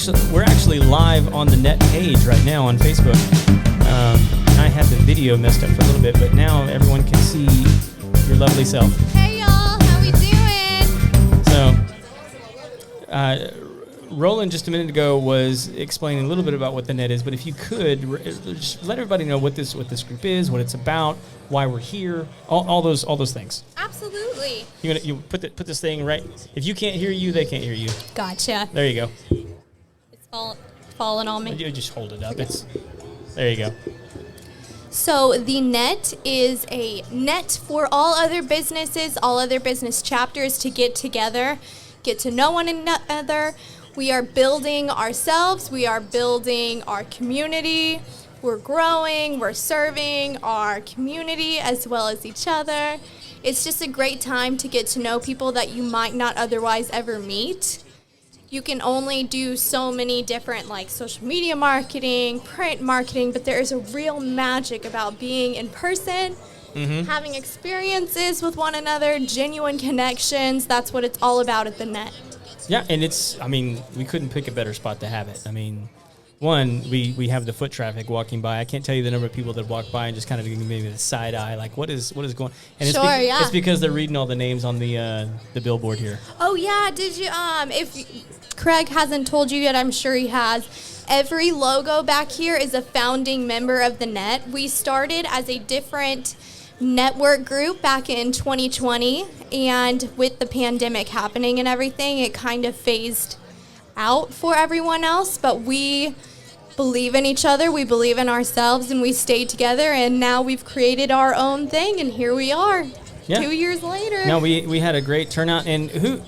we're actually live on the net page right now on Facebook. I had the video messed up for a little bit, but now everyone can see your lovely self. Hey y'all, how we doing? So, Roland just a minute ago was explaining a little bit about what the net is, but if you could just let everybody know what this group is, what it's about, why we're here, all those things. Absolutely. You put this thing right. If you can't hear you, they can't hear you. Gotcha. There you go. It's falling on me. You just hold it up. There you go. So the net is a net for all other businesses, all other business chapters to get together, get to know one another. We are building ourselves. We are building our community. We're growing. We're serving our community as well as each other. It's just a great time to get to know people that you might not otherwise ever meet. You can only do so many different social media marketing, print marketing, but there is a real magic about being in person, having experiences with one another, genuine connections. That's what it's all about at the net. Yeah, and we couldn't pick a better spot to have it. One, we have the foot traffic walking by. I can't tell you the number of people that walk by and just kind of give me the side eye, like what is going on? And it's because they're reading all the names on the billboard here. Oh yeah, did you if Craig hasn't told you yet, I'm sure he has. Every logo back here is a founding member of the net. We started as a different network group back in 2020, and with the pandemic happening and everything, it kind of phased out for everyone else, but we believe in each other, we believe in ourselves, and we stayed together, and now we've created our own thing, and here we are, 2 years later. No, we had a great turnout, and who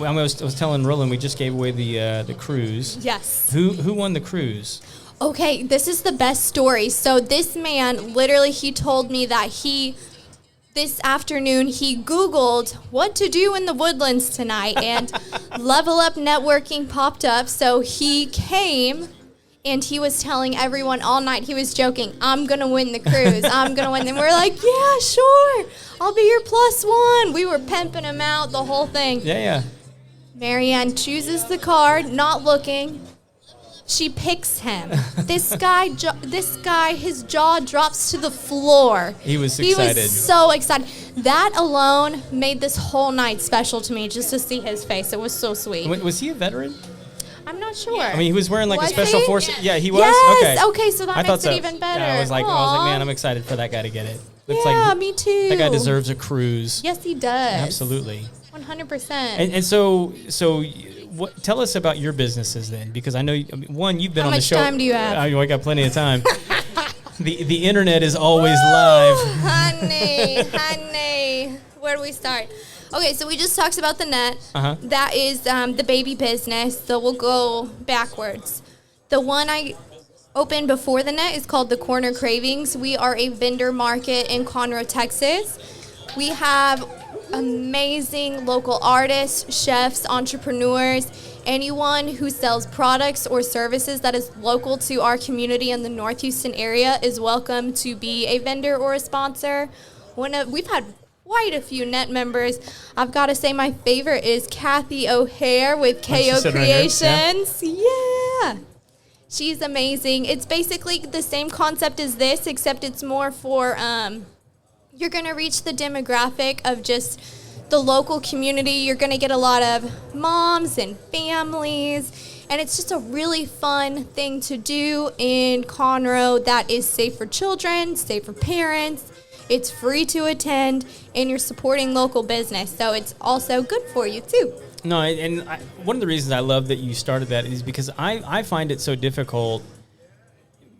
I was telling Roland we just gave away the cruise. Yes. Who won the cruise? Okay, this is the best story. So this man, literally, he told me that this afternoon, he Googled what to do in the Woodlands tonight, and Level Up Networking popped up. So he came, and he was telling everyone all night, he was joking, I'm going to win the cruise. I'm going to win. And we're like, yeah, sure. I'll be your +1. We were pimping him out, the whole thing. Yeah. Marianne chooses the card, not looking. She picks him. This guy, his jaw drops to the floor. He was excited. He was so excited. That alone made this whole night special to me, just to see his face. It was so sweet. Was he a veteran? I'm not sure. He was wearing a special forces. Yeah, he was. Yes. Okay, so that makes it even better. Yeah, I was like, man, I'm excited for that guy to get it. Looks me too. That guy deserves a cruise. Yes, he does. Absolutely. 100%. And so. Tell us about your businesses then, because I know one, you've been on the show. How much time do you have? I got plenty of time. The internet is always live. Honey, where do we start? Okay, so we just talked about the net. That is the baby business, so we'll go backwards. The one I opened before the net is called the Corner Cravings. We are a vendor market in Conroe, Texas. We have amazing local artists, chefs, entrepreneurs, anyone who sells products or services that is local to our community in the North Houston area is welcome to be a vendor or a sponsor. We've had quite a few net members. I've got to say my favorite is Kathy O'Hare with KO Creations. Yeah. She's amazing. It's basically the same concept as this, except it's more for you're going to reach the demographic of just the local community. You're going to get a lot of moms and families, and it's just a really fun thing to do in Conroe that is safe for children, safe for parents. It's free to attend, and you're supporting local business, so it's also good for you, too. No, and one of the reasons I love that you started that is because I find it so difficult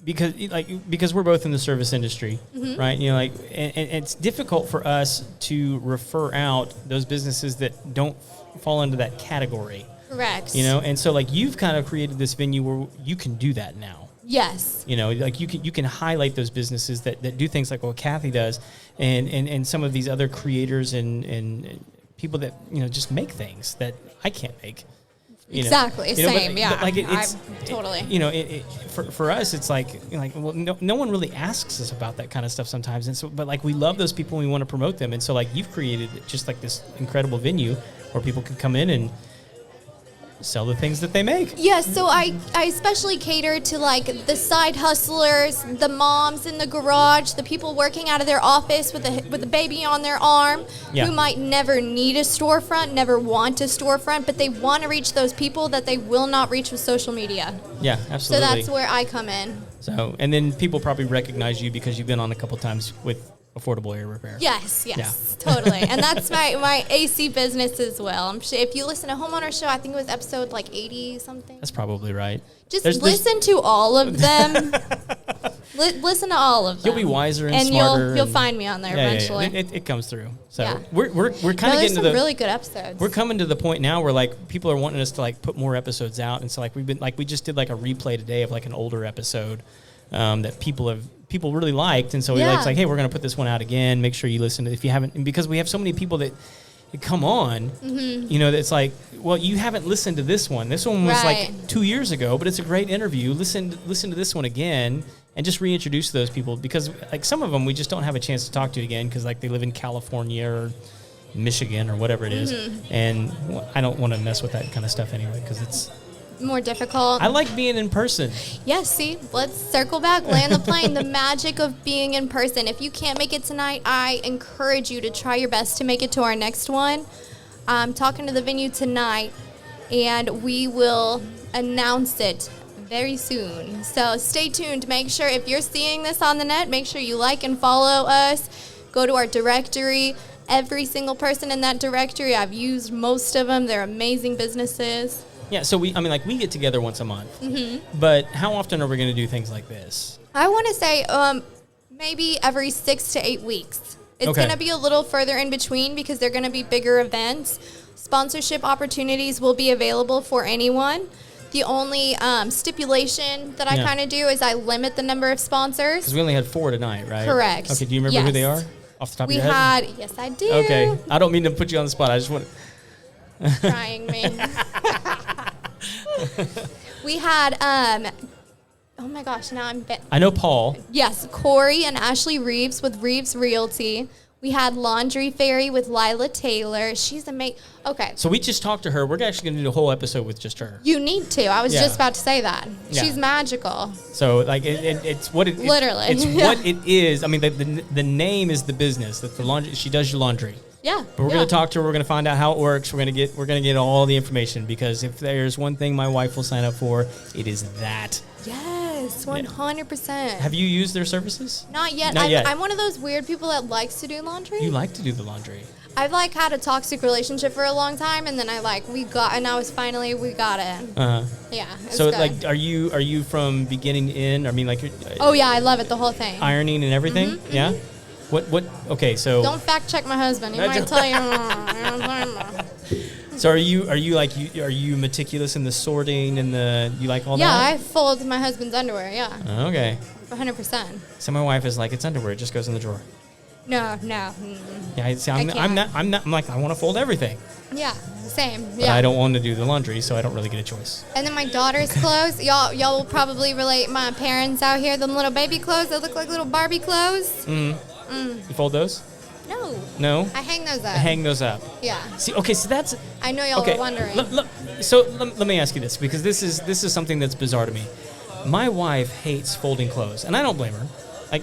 because we're both in the service industry, right? And it's difficult for us to refer out those businesses that don't fall into that category. Correct. And so you've kind of created this venue where you can do that now. Yes. You can highlight those businesses that do things like what Kathy does, and some of these other creators and people that just make things that I can't make. Exactly. Same. But it's totally. For us, it's no one really asks us about that kind of stuff sometimes, and so but we love those people and we want to promote them, and so you've created just this incredible venue where people can come in and sell the things that they make. Yes, so I especially cater to like the side hustlers, the moms in the garage, the people working out of their office with a baby on their arm, who might never need a storefront, never want a storefront, but they want to reach those people that they will not reach with social media. Yeah, absolutely. So that's where I come in. So, and then people probably recognize you because you've been on a couple times with Affordable Air Repair. Yes, totally. And that's my AC business as well. I'm sure if you listen to Homeowner Show, I think it was episode like 80 something. That's probably right. Just listen to all of them. Listen to all of them. You'll be wiser and smarter. You'll find me on there eventually. Yeah. It comes through. So we're kind of getting to the really good episodes. We're coming to the point now where like people are wanting us to like put more episodes out, and so like we just did like a replay today of like an older episode that people really liked, and so we like, hey, we're going to put this one out again. Make sure you listen to it if you haven't, and because we have so many people that come on, you know, it's like, well, you haven't listened to this one. This one was like 2 years ago, but it's a great interview. Listen to this one again, and just reintroduce those people, because like some of them we just don't have a chance to talk to again because like they live in California or Michigan or whatever it is, and I don't want to mess with that kind of stuff anyway because it's more difficult. I like being in person. Yes, see, let's circle back, land the plane, the magic of being in person. If you can't make it tonight, I encourage you to try your best to make it to our next one. I'm talking to the venue tonight, and we will announce it very soon. So stay tuned. Make sure if you're seeing this on the net, make sure you like and follow us. Go to our directory. Every single person in that directory, I've used most of them. They're amazing businesses. Yeah, so we get together once a month, but how often are we going to do things like this? I want to say maybe every 6 to 8 weeks. It's going to be a little further in between because they're going to be bigger events. Sponsorship opportunities will be available for anyone. The only stipulation that I kind of do is I limit the number of sponsors. Because we only had 4 tonight, right? Correct. Okay, do you remember who they are off the top of your head? Yes, I do. Okay, I don't mean to put you on the spot. I just want trying me. We had, oh my gosh, now I know Paul. Yes, Corey and Ashley Reeves with Reeves Realty. We had Laundry Fairy with Lila Taylor. She's amazing. Okay. So we just talked to her. We're actually going to do a whole episode with just her. You need to. I was just about to say that. Yeah. She's magical. So like it's what it literally. It's what it is. I mean, the name is the business that the laundry. She does your laundry. Yeah. But we're going to talk to her. We're going to find out how it works. We're going to get all the information, because if there's one thing my wife will sign up for, it is that. Yes, 100%. Have you used their services? Not yet. I'm one of those weird people that likes to do laundry. You like to do the laundry. I've like had a toxic relationship for a long time, and then we got it. Yeah. So good. Like, are you from beginning to end? I mean, like. Oh yeah, I love it, the whole thing. Ironing and everything. Yeah. What? Okay, so. Don't fact check my husband. He might tell you. So are you meticulous in the sorting and you like all that? Yeah, I fold my husband's underwear. Yeah. Okay. 100%. So my wife is like, it's underwear. It just goes in the drawer. No. Yeah. See, I'm like, I want to fold everything. Yeah. Same. But I don't want to do the laundry, so I don't really get a choice. And then my daughter's clothes. Y'all will probably relate. My parents out here, them little baby clothes that look like little Barbie clothes. You fold those? No. I hang those up. Yeah. See, okay, so that's. I know y'all are wondering. Let me ask you this, because this is something that's bizarre to me. My wife hates folding clothes, and I don't blame her. Like,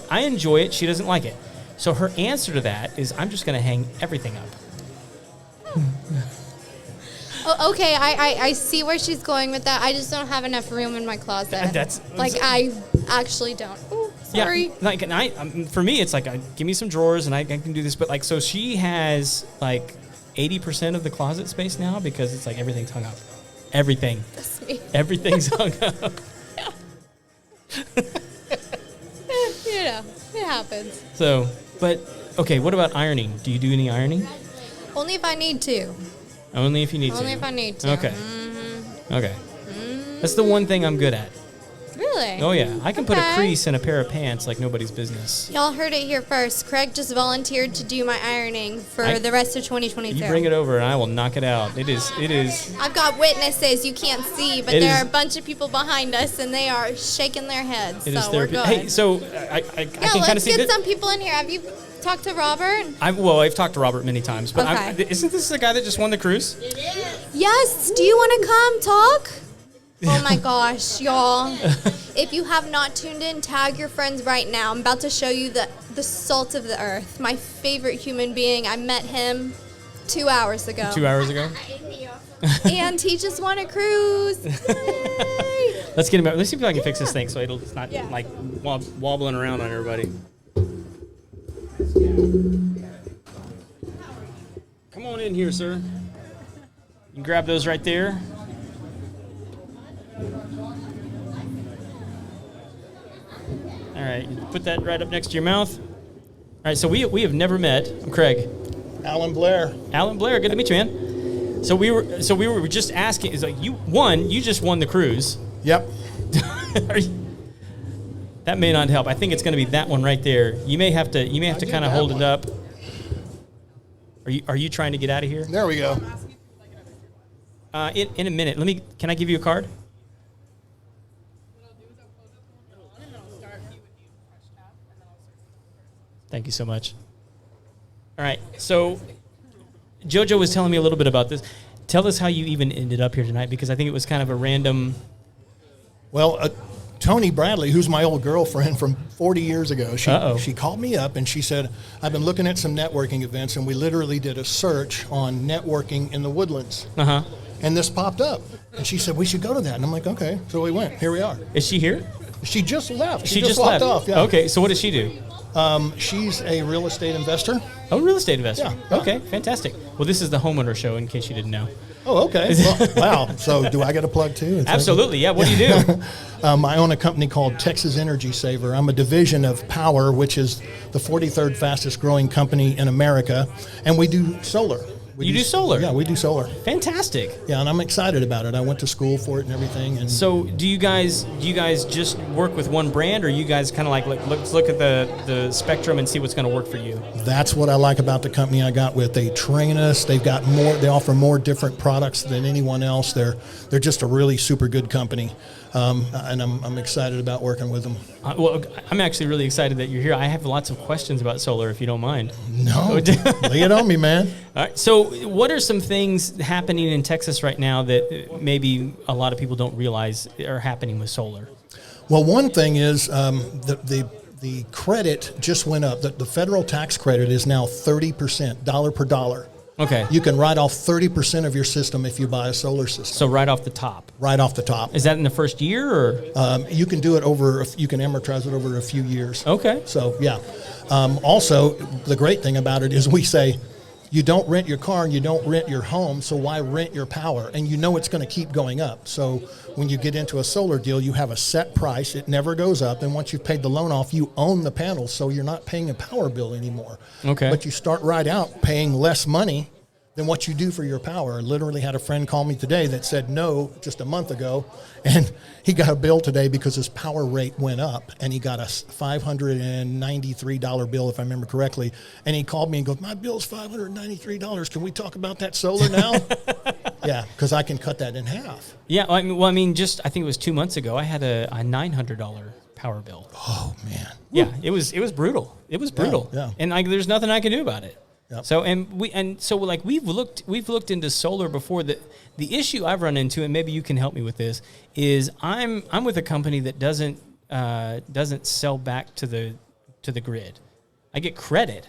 I enjoy it. She doesn't like it. So her answer to that is, I'm just going to hang everything up. Oh, okay, I see where she's going with that. I just don't have enough room in my closet. I actually don't. Ooh, sorry. Yeah, like, for me, it's like, give me some drawers and I can do this. But like, so she has like 80% of the closet space now, because it's like everything's hung up. Everything. That's me. Everything's hung up. It happens. So, but okay, what about ironing? Do you do any ironing? Only if I need to. Only if you need to. Only if I need to. Okay. Okay. That's the one thing I'm good at. Really? Oh, yeah. I can put a crease in a pair of pants like nobody's business. Y'all heard it here first. Craig just volunteered to do my ironing for the rest of 2022. You bring it over and I will knock it out. It is. I've got witnesses you can't see, but there are a bunch of people behind us and they are shaking their heads. So we're good. Hey, so I can kind of see. Let's get some people in here. Have you talked to Robert? I've talked to Robert many times, but Okay. isn't this the guy that just won the cruise? It is. Yes. Do you want to come talk? Oh my gosh, y'all. If you have not tuned in, tag your friends right now. I'm about to show you the salt of the earth. My favorite human being. I met him 2 hours ago. 2 hours ago? And he just won a cruise. Yay. Let's get him out. Let's see if I can fix this thing so it's not Yeah. like wobbling around on everybody. Come on in here, sir. You can grab those right there. All right, put that right up next to your mouth. All right, so we have never met. I'm Craig. Alan Blair. Alan Blair, good to meet you, man. So we were just asking. Is like you just won the cruise. Yep. That may not help. I think it's going to be that one right there. You may have to kind of hold it up. Are you trying to get out of here? There we go. In a minute. Can I give you a card? Thank you so much. All right. So Jojo was telling me a little bit about this. Tell us how you even ended up here tonight, because I think it was kind of a random. Well, Tony Bradley, who's my old girlfriend from 40 years ago, she called me up and she said, I've been looking at some networking events, and we literally did a search on networking in the Woodlands. Uh-huh. And this popped up. And she said, we should go to that. And I'm like, okay. So we went. Here we are. Is she here? She just left. She just walked left. off. Yeah. Okay. So what does she do? She's a real estate investor. Oh, real estate investor. Yeah. Okay. Fantastic. Well, this is the homeowner show, in case you didn't know. Oh, okay. Well, wow. So do I get a plug too? Absolutely. Yeah. What do you do? I own a company called Texas Energy Saver. I'm a division of Power, which is the 43rd fastest growing company in America. And we do solar. You do solar? Yeah, we do solar. Fantastic. Yeah, and I'm excited about it. I went to school for it and everything. And So do you guys just work with one brand, or you guys kind of like, let's look at the spectrum and see what's going to work for you? that's what I like about the company I got with. They train us. They offer more different products than anyone else. They're just a really super good company. And I'm excited about working with them. Well, I'm actually really excited that you're here. I have lots of questions about solar, if you don't mind. No, lay it on me, man. All right. So what are some things happening in Texas right now that maybe a lot of people don't realize are happening with solar? Well, one thing is the credit just went up. The federal tax credit is now 30%, dollar per dollar. Okay. You can write off 30% of your system if you buy a solar system. So right off the top. Right off the top. Is that in the first year, or? You can do it you can amortize it over a few years. Okay. So, yeah. Also, the great thing about it is we say, you don't rent your car and you don't rent your home, so why rent your power? And you know it's going to keep going up. So when you get into a solar deal, you have a set price. It never goes up. And once you've paid the loan off, you own the panels, so you're not paying a power bill anymore. Okay. But you start right out paying less money than what you do for your power. I literally had a friend call me today that said no just a month ago, and he got a bill today because his power rate went up, and he got a $593 bill, if I remember correctly. And he called me and goes, my bill's $593. Can we talk about that solar now? Yeah, because I can cut that in half. Yeah. I think it was 2 months ago, I had a $900 power bill. Oh, man. Yeah, it was brutal. It was brutal. Yeah. And there's nothing I can do about it. Yep. So we've looked into solar before. The issue I've run into, and maybe you can help me with this, is I'm with a company that doesn't sell back to the grid. I get credit,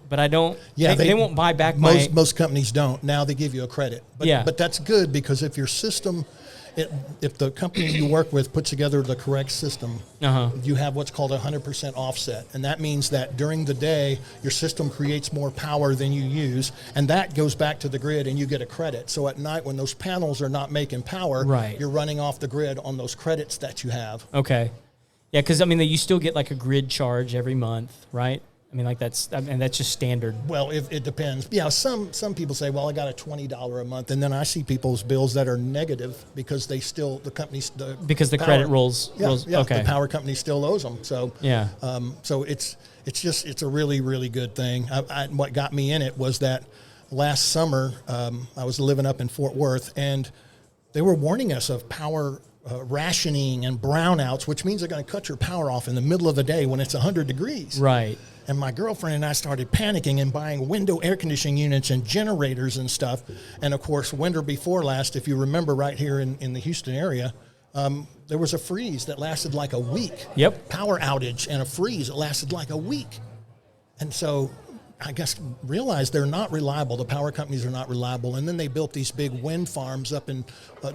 but I don't. Yeah, they won't buy back most companies don't. Now they give you a credit. But that's good, because if your system, if the company you work with puts together the correct system, you have what's called a 100% offset. And that means that during the day, your system creates more power than you use, and that goes back to the grid and you get a credit. So at night, when those panels are not making power, you're running off the grid on those credits that you have. Okay. Yeah, because you still get like a grid charge every month, right? That's just standard. Well, it depends. Yeah, some people say, well, I got a $20 a month, and then I see people's bills that are negative because the credit rolls. Yeah, okay. The power company still owes them. So yeah. So it's a really, really good thing. What got me in it was that last summer I was living up in Fort Worth, and they were warning us of power rationing and brownouts, which means they're going to cut your power off in the middle of the day when it's 100 degrees. Right. And my girlfriend and I started panicking and buying window air conditioning units and generators and stuff. And of course, winter before last, if you remember right here in the Houston area, there was a freeze that lasted like a week. Yep. Power outage and a freeze that lasted like a week. And so I guess realized they're not reliable. The power companies are not reliable. And then they built these big wind farms up in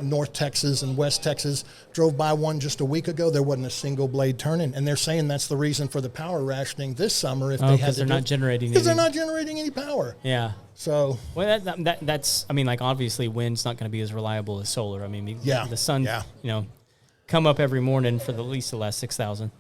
North Texas and West Texas. Drove by one just a week ago. There wasn't a single blade turning. And they're saying that's the reason for the power rationing this summer. If they had to, they're not generating. Because they're not generating any power. Yeah. So well, that's. I mean, like obviously, wind's not going to be as reliable as solar. I mean, the sun, come up every morning for at least the last 6,000.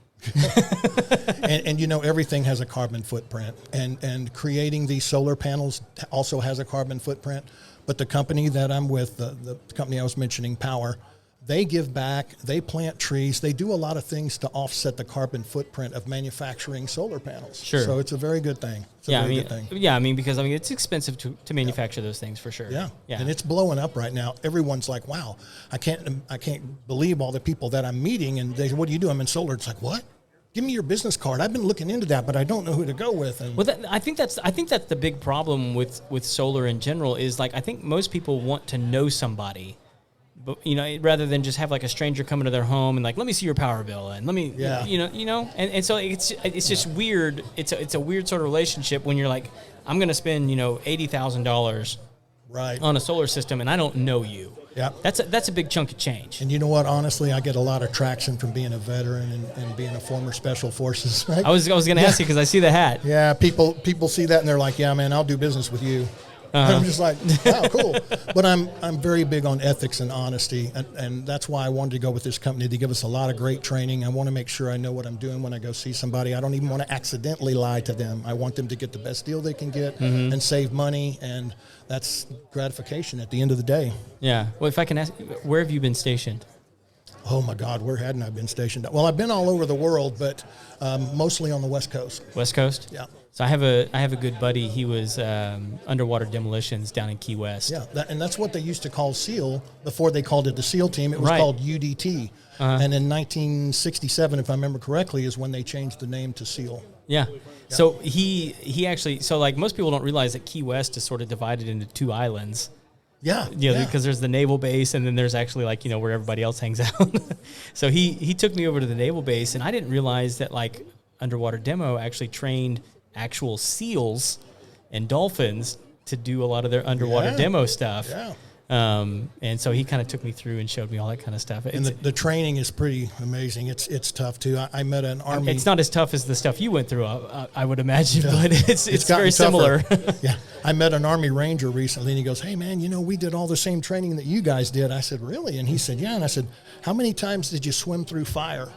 and everything has a carbon footprint, and creating these solar panels also has a carbon footprint. But the company that I'm with, the company I was mentioning, Power, they give back, they plant trees, they do a lot of things to offset the carbon footprint of manufacturing solar panels. Sure. So it's a very good thing. Because it's expensive to manufacture those things for sure. Yeah. And it's blowing up right now. Everyone's like, wow, I can't believe all the people that I'm meeting. And they say, what do you do? I'm in solar. It's like, what? Give me your business card. I've been looking into that, but I don't know who to go with. And I think that's the big problem with solar in general is like I think most people want to know somebody, but rather than just have like a stranger come into their home and like let me see your power bill and let me and so it's just weird. It's a weird sort of relationship when you're like I'm going to spend $80,000 right on a solar system and I don't know you. Yeah, that's a big chunk of change. And you know what? Honestly, I get a lot of traction from being a veteran and being a former Special Forces. Right? I was going to ask you because I see the hat. Yeah, people see that and they're like, "Yeah, man, I'll do business with you." And I'm just like, "Wow, cool." But I'm very big on ethics and honesty, and that's why I wanted to go with this company to give us a lot of great training. I want to make sure I know what I'm doing when I go see somebody. I don't even want to accidentally lie to them. I want them to get the best deal they can get and save money, and that's gratification at the end of the day. Yeah. Well, if I can ask, where have you been stationed? Oh my God, where hadn't I been stationed? Well, I've been all over the world, but mostly on the West Coast. West Coast? Yeah. So I have a good buddy. He was underwater demolitions down in Key West. Yeah, and that's what they used to call SEAL before they called it the SEAL team. It was called UDT. And in 1967, if I remember correctly, is when they changed the name to SEAL. Yeah. So he actually, so like most people don't realize that Key West is sort of divided into two islands. Yeah. Because there's the naval base and then there's actually like, where everybody else hangs out. So he took me over to the naval base and I didn't realize that like underwater demo actually trained actual SEALs and dolphins to do a lot of their underwater demo stuff. Yeah. And so he kind of took me through and showed me all that kind of stuff. And the training is pretty amazing. It's tough too. I met an Army. It's not as tough as the stuff you went through, I would imagine, but it's very similar. Yeah. I met an Army Ranger recently and he goes, "Hey man, we did all the same training that you guys did." I said, "Really?" And he said, "Yeah." And I said, "How many times did you swim through fire?"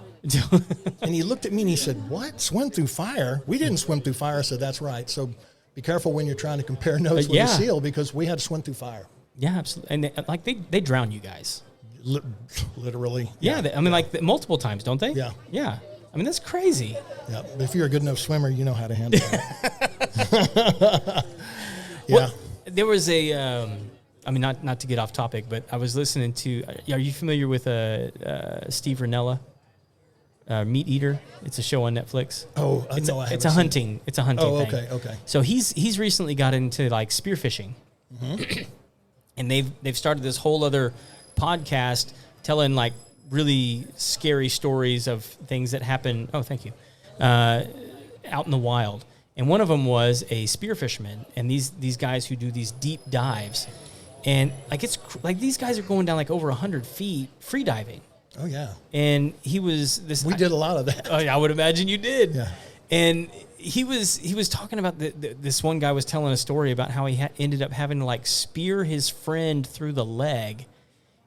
And he looked at me and he said, "What? Swim through fire? We didn't swim through fire." I said, "That's right." So be careful when you're trying to compare notes with a SEAL because we had to swim through fire. Yeah, absolutely. And they drown you guys. Literally. Yeah. Like multiple times, don't they? Yeah. Yeah. I mean, that's crazy. Yeah. But if you're a good enough swimmer, you know how to handle that. Yeah. Well, there was not to get off topic, but I was listening to, are you familiar with Steve Rinella? Meat Eater. It's a show on Netflix. Oh, it's a hunting thing. Okay. So he's recently got into like spearfishing. Mm-hmm. And they've started this whole other podcast telling like really scary stories of things that happen. Oh, thank you. Out in the wild. And one of them was a spear fisherman, and these guys who do these deep dives, and like it's like these guys are going down like over 100 feet free diving. Oh yeah. And he was this. We did a lot of that. Oh, I would imagine you did. Yeah. And he was talking about this one guy was telling a story about how he ended up having to like spear his friend through the leg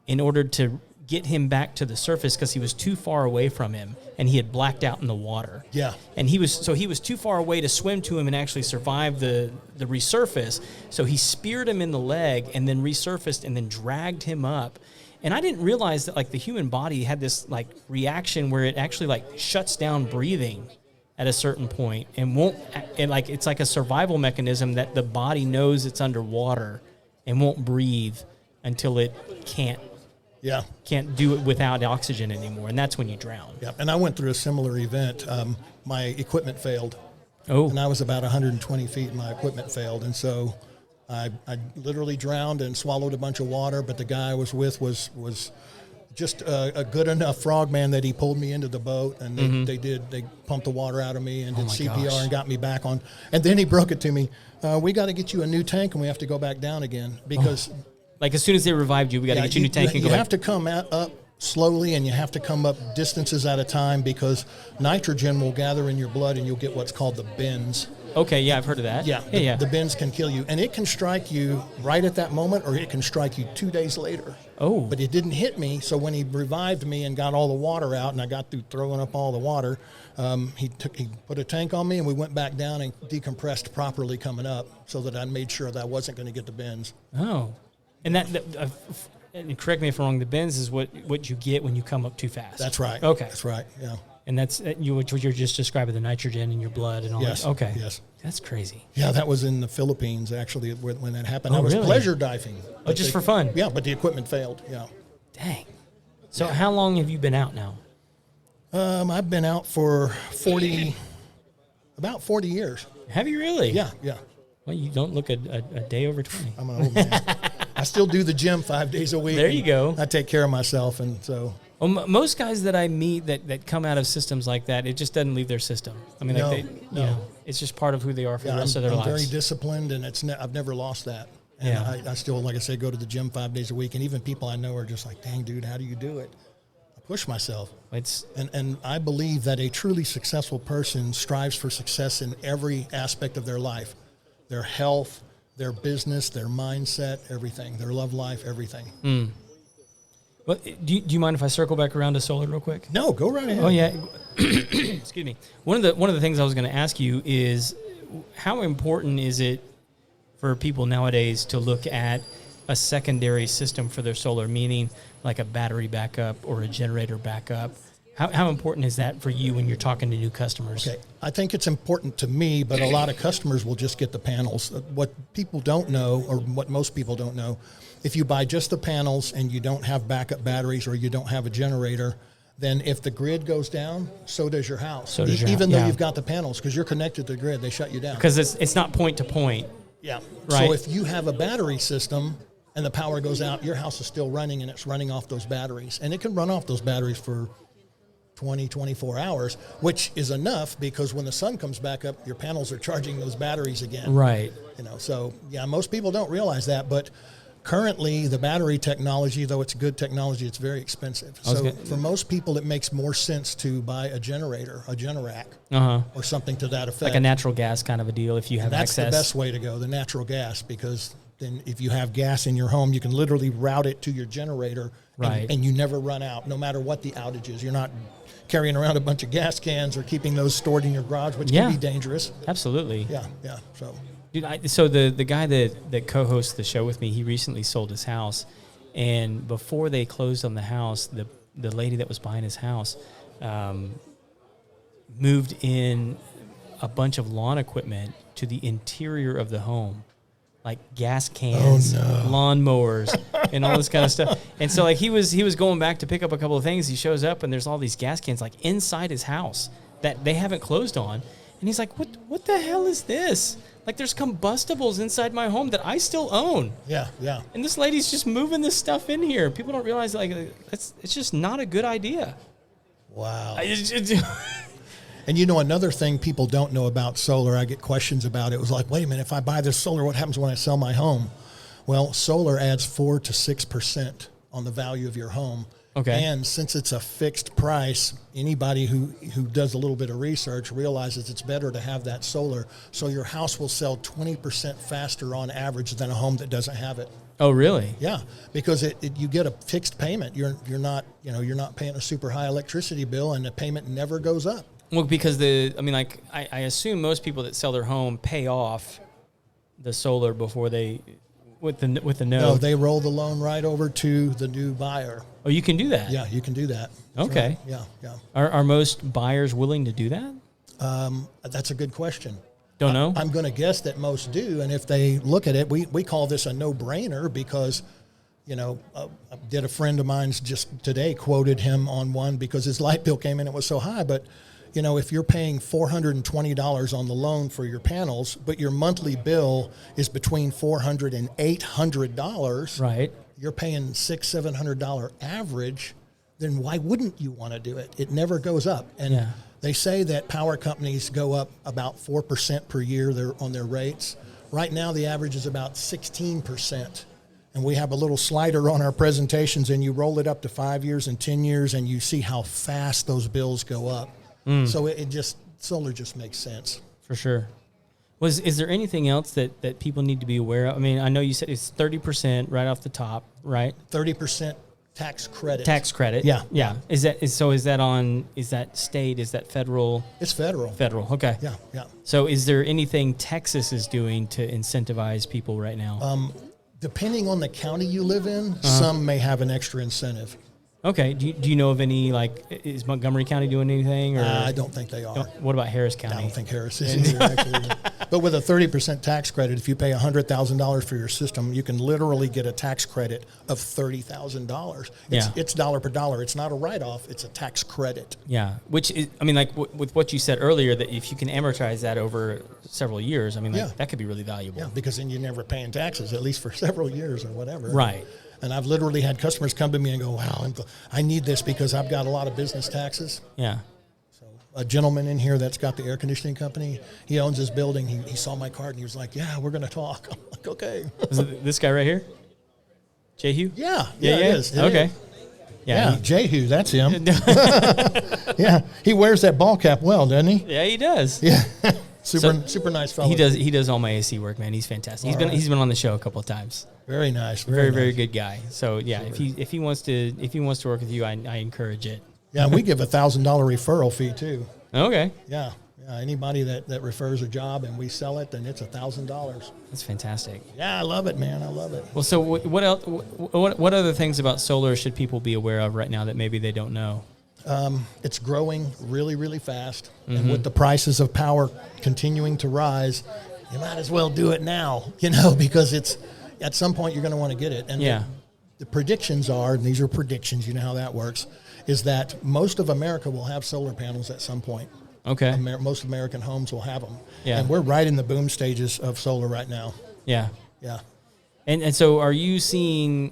in order to get him back to the surface because he was too far away from him and he had blacked out in the water. Yeah. And he was too far away to swim to him and actually survive the resurface. So he speared him in the leg and then resurfaced and then dragged him up. And I didn't realize that like the human body had this like reaction where it actually like shuts down breathing at a certain point and like it's like a survival mechanism that the body knows it's underwater and won't breathe until it can't do it without oxygen anymore, and that's when you drown. Yeah, and I went through a similar event. My equipment failed, Oh. And I was about 120 feet and my equipment failed. And so I literally drowned and swallowed a bunch of water, but the guy I was with was just a good enough frogman that he pulled me into the boat, and they pumped the water out of me and did CPR and got me back on. And then he broke it to me. We got to get you a new tank and we have to go back down again because like as soon as they revived you, we got to get you a new tank and go back. You have to come up slowly and you have to come up distances at a time because nitrogen will gather in your blood and you'll get what's called the bends. Okay, yeah, I've heard of that. Yeah, the bends can kill you. And it can strike you right at that moment or it can strike you 2 days later. Oh. But it didn't hit me, so when he revived me and got all the water out and I got through throwing up all the water, he put a tank on me and we went back down and decompressed properly coming up so that I made sure that I wasn't going to get the bends. Oh. And and correct me if I'm wrong, the bends is what you get when you come up too fast. That's right. Okay. That's right, yeah. And that's what you're just describing, the nitrogen in your blood and all that. Okay. Yes. That's crazy. Yeah, that was in the Philippines, actually, when that happened. Oh, I was really? pleasure diving. Oh, just for fun? Yeah, but the equipment failed, yeah. Dang. So how long have you been out now? I've been out for about 40 years. Have you really? Yeah. Well, you don't look a day over 20. I'm an old man. I still do the gym 5 days a week. There you go. I take care of myself, and so... Well, most guys that I meet that come out of systems like that, it just doesn't leave their system. I mean, it's just part of who they are for the rest of their lives. I'm very disciplined, and I've never lost that. And I still, like I say, go to the gym 5 days a week, and even people I know are just like, dang, dude, how do you do it? I push myself. And I believe that a truly successful person strives for success in every aspect of their life, their health, their business, their mindset, everything, their love life, everything. Mm. Well, do you mind if I circle back around to solar real quick? No, go right ahead. Oh yeah, excuse me. One of the things I was going to ask you is how important is it for people nowadays to look at a secondary system for their solar, meaning like a battery backup or a generator backup? How important is that for you when you're talking to new customers? Okay, I think it's important to me, but a lot of customers will just get the panels. What people don't know, or what most people don't know, if you buy just the panels and you don't have backup batteries or you don't have a generator, then if the grid goes down, so does your house. Even though you've got the panels, because you're connected to the grid, they shut you down. Because it's not point to point. Yeah. Right. So if you have a battery system and the power goes out, your house is still running and it's running off those batteries. And it can run off those batteries for 20, 24 hours, which is enough because when the sun comes back up, your panels are charging those batteries again. Right. So yeah, most people don't realize that, but currently the battery technology, though it's good technology, it's very expensive. So for most people, it makes more sense to buy a generator, a Generac, or something to that effect. Like a natural gas kind of a deal if you have access. That's the best way to go, the natural gas, because then if you have gas in your home, you can literally route it to your generator, and you never run out, no matter what the outage is. You're not carrying around a bunch of gas cans or keeping those stored in your garage, which can be dangerous. Absolutely. Yeah. So, dude, so the guy that co-hosts the show with me, he recently sold his house, and before they closed on the house, the lady that was buying his house moved in a bunch of lawn equipment to the interior of the home, like gas cans, lawnmowers, and all this kind of stuff. And so like he was going back to pick up a couple of things. He shows up and there's all these gas cans like inside his house that they haven't closed on. And he's like, what the hell is this? Like there's combustibles inside my home that I still own. Yeah. And this lady's just moving this stuff in here. People don't realize it's just not a good idea. Wow. And another thing people don't know about solar, I get questions about it, was like, wait a minute, if I buy this solar, what happens when I sell my home? Well, solar adds 4 to 6% on the value of your home. Okay. And since it's a fixed price, anybody who does a little bit of research realizes it's better to have that solar, so your house will sell 20% faster on average than a home that doesn't have it. Oh, really? Yeah, because you get a fixed payment. You're not paying a super high electricity bill, and the payment never goes up. Well, because I assume most people that sell their home pay off the solar before they with the note. No, they roll the loan right over to the new buyer. Oh, you can do that? Yeah, you can do that. That's okay. Right. Yeah. Are most buyers willing to do that? That's a good question. Don't know? I'm going to guess that most do, and if they look at it, we call this a no-brainer because, a friend of mine's just today quoted him on one because his light bill came in, it was so high, but if you're paying $420 on the loan for your panels, but your monthly bill is between $400 and $800, right? You're paying $600-700 average. Then why wouldn't you want to do it? It never goes up. And they say that power companies go up about 4% per year on their rates. Right now, the average is about 16%. And we have a little slider on our presentations, and you roll it up to 5 years and 10 years, and you see how fast those bills go up. So solar just makes sense. For sure. Is there anything else that people need to be aware of? I mean, I know you said it's 30% right off the top, right? 30% tax credit. Tax credit. Yeah. Is that state? Is that federal? It's federal. Federal. Okay. Yeah. So is there anything Texas is doing to incentivize people right now? Depending on the county you live in, some may have an extra incentive. Okay. Do you know of any, like, is Montgomery County doing anything? Or I don't think they are. What about Harris County? I don't think Harris is either, actually. But with a 30% tax credit, if you pay $100,000 for your system, you can literally get a tax credit of $30,000. It's dollar per dollar. It's not a write-off. It's a tax credit. Yeah, which is, I mean, like with what you said earlier, that if you can amortize that over several years, I mean, that could be really valuable. Yeah, because then you're never paying taxes, at least for several years or whatever. Right. And I've literally had customers come to me and go, wow, I need this because I've got a lot of business taxes. Yeah. So a gentleman in here that's got the air conditioning company, he owns his building. He saw my card and he was like, yeah, we're going to talk. I'm like, okay. Is it this guy right here? Jehu? Yeah, it is. Okay. Yeah, Jehu, that's him. Yeah, he wears that ball cap well, doesn't he? Yeah, he does. Yeah. Super nice fellow. He does all my AC work, man. He's fantastic. He's been on the show a couple of times. Very nice. Very good guy. So yeah, if he wants to work with you, I encourage it. Yeah, we give $1,000 referral fee too. Okay. Yeah. Anybody that refers a job and we sell it, then it's $1,000. That's fantastic. Yeah, I love it, man. I love it. Well, so what else? What other things about solar should people be aware of right now that maybe they don't know? It's growing really, really fast. And with the prices of power continuing to rise, you might as well do it now, because it's at some point you're going to want to get it. And the predictions are, and these are predictions, you know how that works, is that most of America will have solar panels at some point. Okay. Most American homes will have them. Yeah. And we're right in the boom stages of solar right now. Yeah. Yeah. And so are you seeing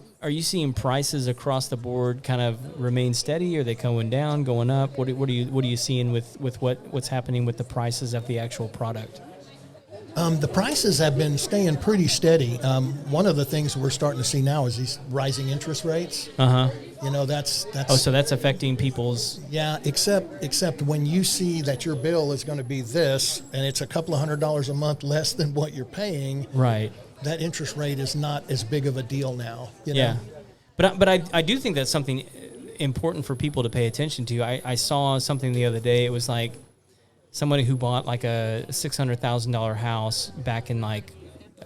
prices across the board kind of remain steady? Are they going down, going up? What are you seeing with what's happening with the prices of the actual product? The prices have been staying pretty steady. One of the things we're starting to see now is these rising interest rates. That's so that's affecting people's. Yeah, except when you see that your bill is going to be this, and it's a couple of $100 a month less than what you're paying. Right. That interest rate is not as big of a deal now. Yeah, but I do think that's something important for people to pay attention to. I saw something the other day. It was like somebody who bought like a $600,000 house back in I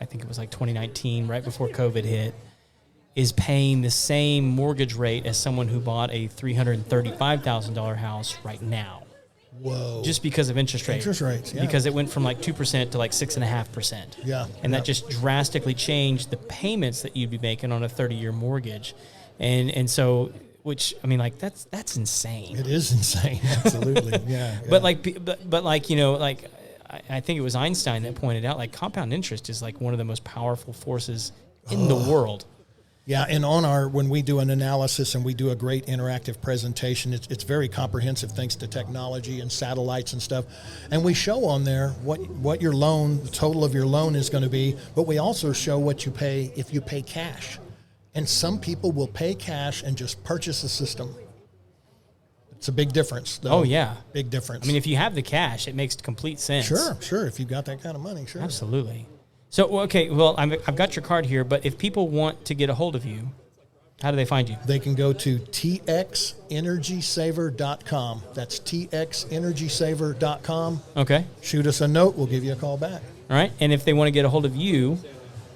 think it was 2019, right before COVID hit, is paying the same mortgage rate as someone who bought a $335,000 house right now. Whoa. Just because of interest rates. Interest rates, yeah. Because it went from 2% to 6.5%. Yeah. And that just drastically changed the payments that you'd be making on a 30-year mortgage. And so, which, I mean, that's insane. It is insane. Absolutely. Yeah. But I think it was Einstein that pointed out, compound interest is one of the most powerful forces in the world. Yeah, and when we do an analysis and we do a great interactive presentation, it's very comprehensive thanks to technology and satellites and stuff. And we show on there what your loan, the total of your loan is going to be, but we also show what you pay if you pay cash. And some people will pay cash and just purchase a system. It's a big difference, though. Oh, yeah. Big difference. I mean, if you have the cash, it makes complete sense. Sure. If you've got that kind of money, sure. Absolutely. So, okay, well, I've got your card here, but if people want to get a hold of you, how do they find you? They can go to txenergysaver.com. That's txenergysaver.com. Okay. Shoot us a note. We'll give you a call back. All right. And if they want to get a hold of you,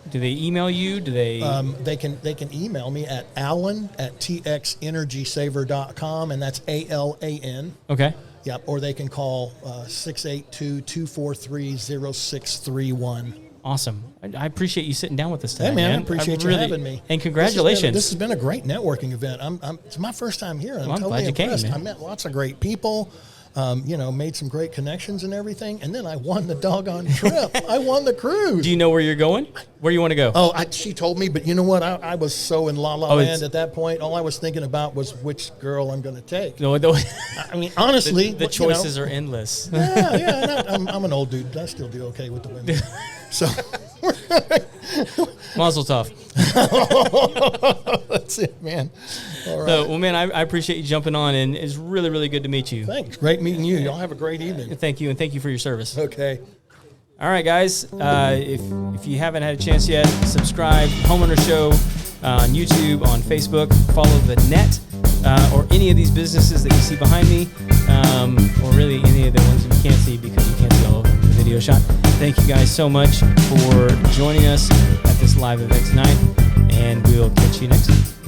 do they email you? Do they? They can email me at alan@txenergysaver.com, and that's ALAN. Okay. Yep. Or they can call 682-243-0631. Awesome. I appreciate you sitting down with us today. Hey, man, I appreciate you having me. And congratulations. This has been a great networking event. It's my first time here. I'm totally glad you impressed. Came, man. I met lots of great people. Made some great connections and everything. And then I won the doggone trip. I won the cruise. Do you know where you're going? Where you want to go? Oh, she told me, but you know what? I was so in La La Land at that point. All I was thinking about was which girl I'm going to take. No, I mean, honestly. The choices are endless. Yeah. I'm an old dude. I still do okay with the women. So. Mazel tov. That's it, man. All right. So, man, I appreciate you jumping on, and it's really, really good to meet you. Thanks. Great meeting you. Y'all have a great evening. Thank you, and thank you for your service. Okay. All right, guys. If you haven't had a chance yet, subscribe. Homeowner Show on YouTube, on Facebook. Follow the net or any of these businesses that you see behind me, or really any of the ones that you can't see because you can't see all of them in the video shot. Thank you guys so much for joining us at this live event tonight, and we'll catch you next time.